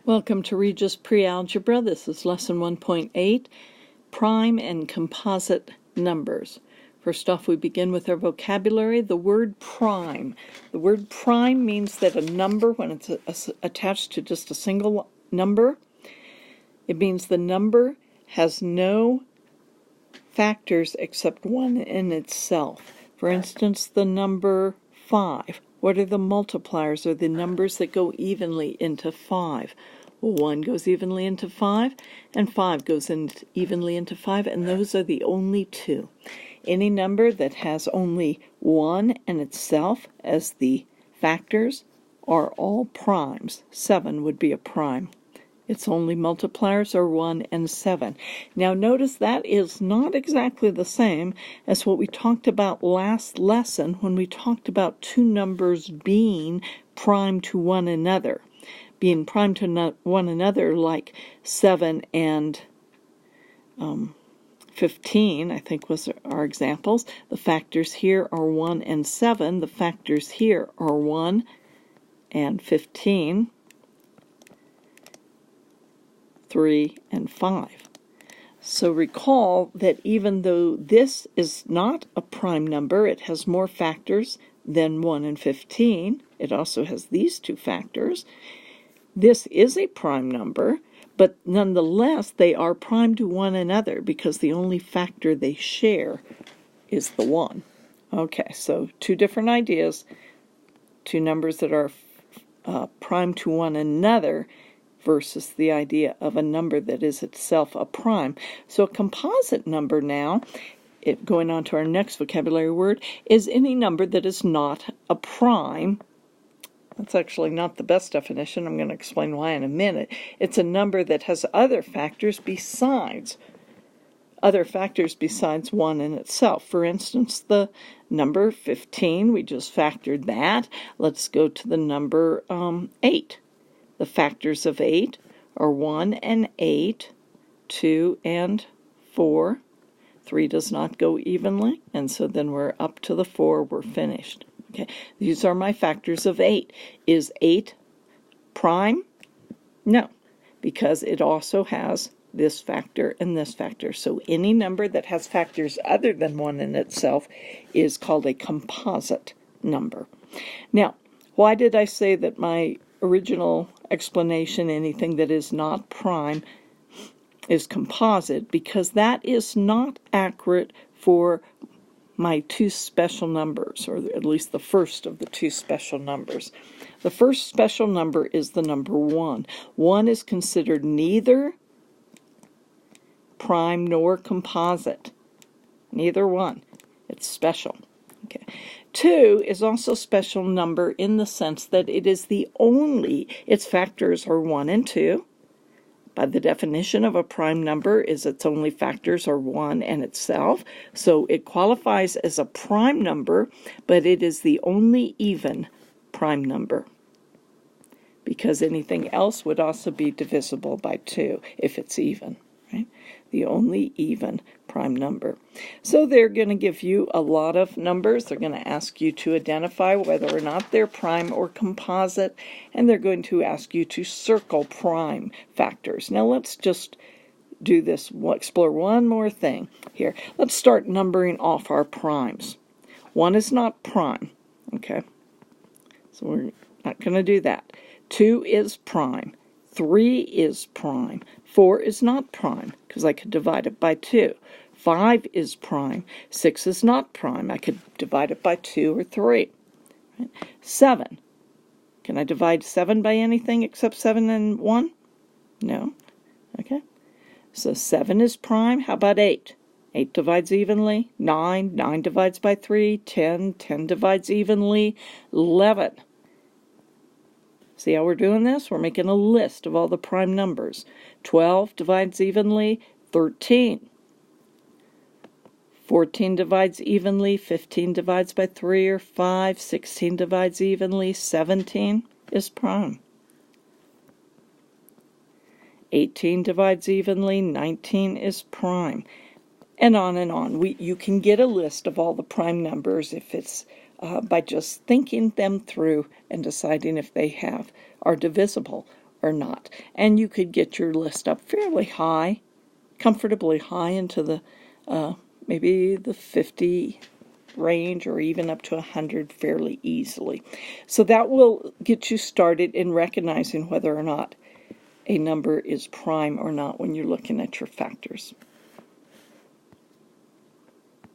Welcome to Rges Pre-Algebra. This is Lesson 1.8, Prime and Composite Numbers. First off, we begin with our vocabulary, the word prime. The word prime means that a number, when it's attached to just a single number, it means the number has no factors except one in itself. For instance, the number 5. What are the multipliers, or the numbers that go evenly into 5? Well, 1 goes evenly into 5, and 5 goes evenly into 5, and those are the only two. Any number that has only 1 in itself as the factors are all primes. 7 would be a prime. Its only multipliers are 1 and 7. Now notice that is not exactly the same as what we talked about last lesson when we talked about two numbers being prime to one another. Being prime to one another, like 7 and 15, I think was our examples. The factors here are 1 and 7. The factors here are 1 and 15. 3 and 5. So recall that even though this is not a prime number, it has more factors than 1 and 15. It also has these two factors. This is a prime number, but nonetheless they are prime to one another because the only factor they share is the 1. Okay, so two different ideas, two numbers that are prime to one another versus the idea of a number that is itself a prime. So a composite number now, going on to our next vocabulary word, is any number that is not a prime. That's actually not the best definition. I'm going to explain why in a minute. It's a number that has other factors besides 1 in itself. For instance, the number 15, we just factored that. Let's go to the number 8. The factors of 8 are 1 and 8, 2 and 4. 3 does not go evenly, and so then we're up to the 4, we're finished. Okay, these are my factors of 8. Is 8 prime? No, because it also has this factor and this factor. So any number that has factors other than 1 in itself is called a composite number. Now, why did I say that my original explanation, anything that is not prime, is composite? Because that is not accurate for my two special numbers, or at least the first of the two special numbers. The first special number is the number 1. 1 is considered neither prime nor composite. Neither one. It's special. Okay. 2 is also a special number in the sense that it is its factors are 1 and 2. By the definition of a prime number is its only factors are 1 and itself. So it qualifies as a prime number, but it is the only even prime number, because anything else would also be divisible by 2 if it's even, right? The only even prime number. So they're going to give you a lot of numbers. They're going to ask you to identify whether or not they're prime or composite, and they're going to ask you to circle prime factors. Now let's just do this. We'll explore one more thing here. Let's start numbering off our primes. 1 is not prime, okay? So we're not going to do that. 2 is prime. 3 is prime. 4 is not prime, because I could divide it by 2. 5 is prime. 6 is not prime. I could divide it by 2 or 3. Right? 7. Can I divide 7 by anything except 7 and 1? No. Okay. So 7 is prime. How about 8? 8 divides evenly. 9 divides by 3. 10 divides evenly. 11. See how we're doing this? We're making a list of all the prime numbers. 12 divides evenly. 13. 14 divides evenly. 15 divides by 3 or 5. 16 divides evenly. 17 is prime. 18 divides evenly. 19 is prime. And on and on. You can get a list of all the prime numbers if it's by just thinking them through and deciding if they are divisible or not. And you could get your list up fairly high, comfortably high into the maybe the 50 range, or even up to 100 fairly easily. So that will get you started in recognizing whether or not a number is prime or not when you're looking at your factors.